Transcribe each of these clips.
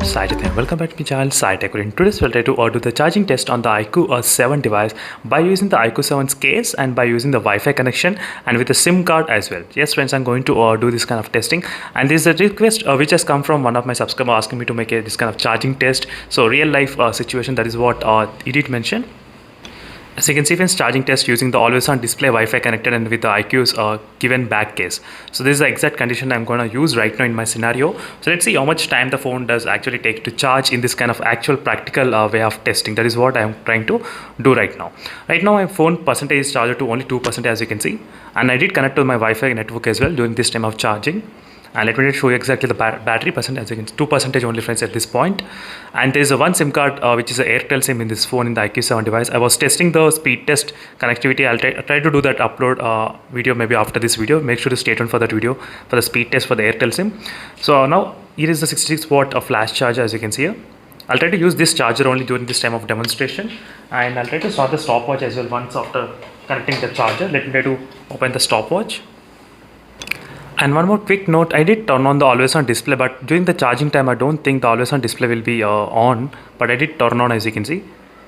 Saitith, welcome back to my channel SciTech. In today's we'll try to do the charging test on the iQOO 7 device by using the iQOO 7's case and by using the Wi-Fi connection and with a SIM card as well. Yes friends, I'm going to do this kind of testing, and this is a request which has come from one of my subscribers asking me to make this kind of charging test. So real life situation, that is what he did mention. As you can see, friends, charging test using the always on display Wi-Fi connected and with the iQOO's given back case. So this is the exact condition I'm going to use right now in my scenario. So let's see how much time the phone does actually take to charge in this kind of actual practical way of testing. That is what I'm trying to do right now. Right now my phone percentage is charged to only 2%, as you can see, and I did connect to my Wi-Fi network as well during this time of charging. And let me show you exactly the battery percent. As you can see, 2% only, friends, at this point. And there is a one SIM card which is an Airtel SIM in this phone, in the iQOO 7 device. I was testing the speed test connectivity. I'll try to do that upload video maybe after this video. Make sure to stay tuned for that video for the speed test for the Airtel SIM. So now here is the 66 watt of flash charger, as you can see here. I'll try to use this charger only during this time of demonstration, and I'll try to start the stopwatch as well once after connecting the charger. Let me try to open the stopwatch. And one more quick note, I did turn on the always on display, but during the charging time I don't think the always on display will be on, but I did turn on, as you can see.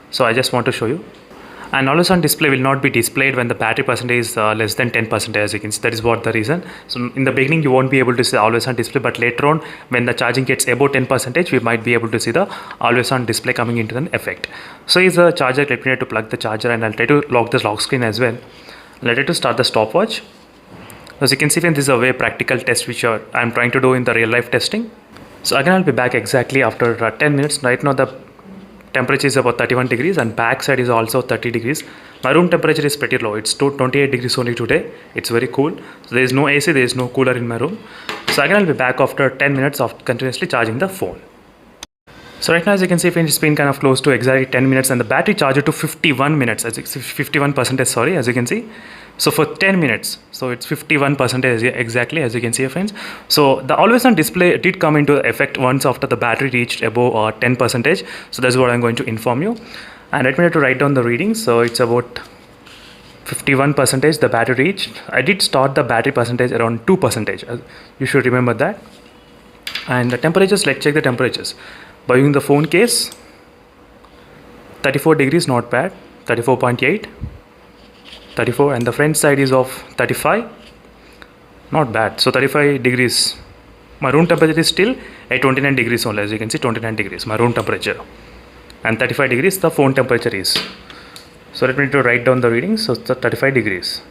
So I just want to show you. And always on display will not be displayed when the battery percentage is less than 10%, as you can see. That is what the reason. So in the beginning you won't be able to see always on display, but later on when the charging gets above 10%, we might be able to see the always on display coming into an effect. So here's the charger. Let me try to plug the charger, and I'll try to lock the lock screen as well. Let it to start the stopwatch. As you can see, this is a very practical test which I'm trying to do in the real life testing. So again, I'll be back exactly after 10 minutes. Right now the temperature is about 31 degrees and back side is also 30 degrees. My room temperature is pretty low. It's 28 degrees only today. It's very cool. So there is no AC, there is no cooler in my room. So again, I'll be back after 10 minutes of continuously charging the phone. So right now, as you can see, it's been kind of close to exactly 10 minutes and the battery charged to 51 minutes, as 51%, sorry, as you can see. So for 10 minutes, so it's 51% exactly, as you can see, friends. So the always on display did come into effect once after the battery reached above 10%. So that's what I'm going to inform you. And let me to write down the readings. So it's about 51% the battery reached. I did start the battery percentage around 2%. You should remember that. And the temperatures, let's check the temperatures. By using the phone case, 34 degrees, not bad. 34.8, 34, and the front side is of 35, not bad. So 35 degrees. My room temperature is still at 29 degrees only, as you can see, 29 degrees my room temperature, and 35 degrees the phone temperature is. So let me write down the readings. So it's 35 degrees.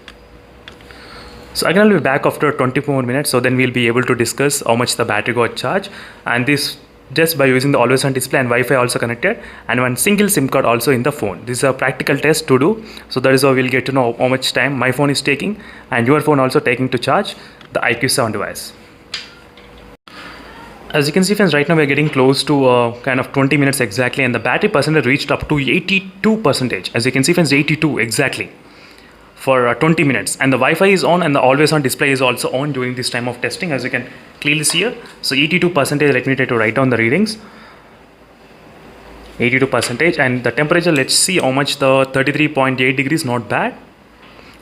So again, I'll be back after 20 more minutes. So then we'll be able to discuss how much the battery got charged, and this just by using the always on display and Wi-Fi also connected, and one single SIM card also in the phone. This is a practical test to do. So that is how we'll get to know how much time my phone is taking and your phone also taking to charge the iQOO 7 device. As you can see, friends, right now we're getting close to kind of 20 minutes exactly, and the battery percentage reached up to 82%. As you can see, friends, 82 exactly for 20 minutes, and the Wi-Fi is on and the always on display is also on during this time of testing, as you can clearly see here. So 82%, let me try to write down the readings. 82%, and the temperature, let's see how much. The 33.8 degrees, not bad.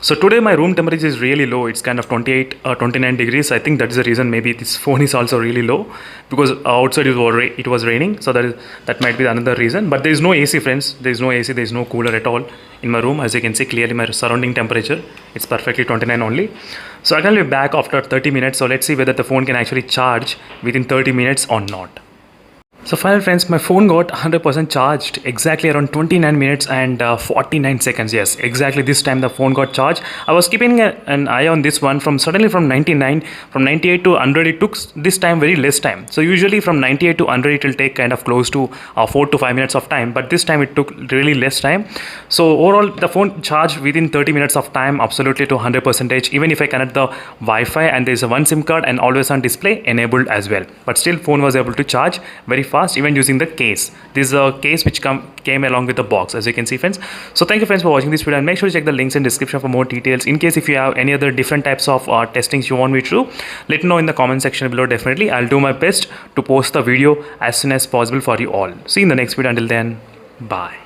So today my room temperature is really low. It's kind of 28 or 29 degrees. I think that is the reason maybe this phone is also really low, because outside it was raining. So that might be another reason. But there is no AC, friends. There is no AC. There is no cooler at all in my room. As you can see clearly, my surrounding temperature, it's perfectly 29 only. So I can be back after 30 minutes. So let's see whether the phone can actually charge within 30 minutes or not. So finally, friends, my phone got 100% charged exactly around 29 minutes and 49 seconds. Yes, exactly this time the phone got charged. I was keeping an eye on this one from 99, from 98 to 100. It took this time very less time. So usually from 98 to 100 it will take kind of close to 4 to 5 minutes of time, but this time it took really less time. So overall the phone charged within 30 minutes of time, absolutely to 100%. Even if I connect the Wi-Fi and there is a one SIM card and always on display enabled as well, but still phone was able to charge very fast, even using the case. This is a case which came along with the box, as you can see, friends. So thank you, friends, for watching this video, and make sure to check the links in description for more details. In case if you have any other different types of testings you want me to do, let me know in the comment section below. Definitely I'll do my best to post the video as soon as possible for you all. See you in the next video. Until then, bye.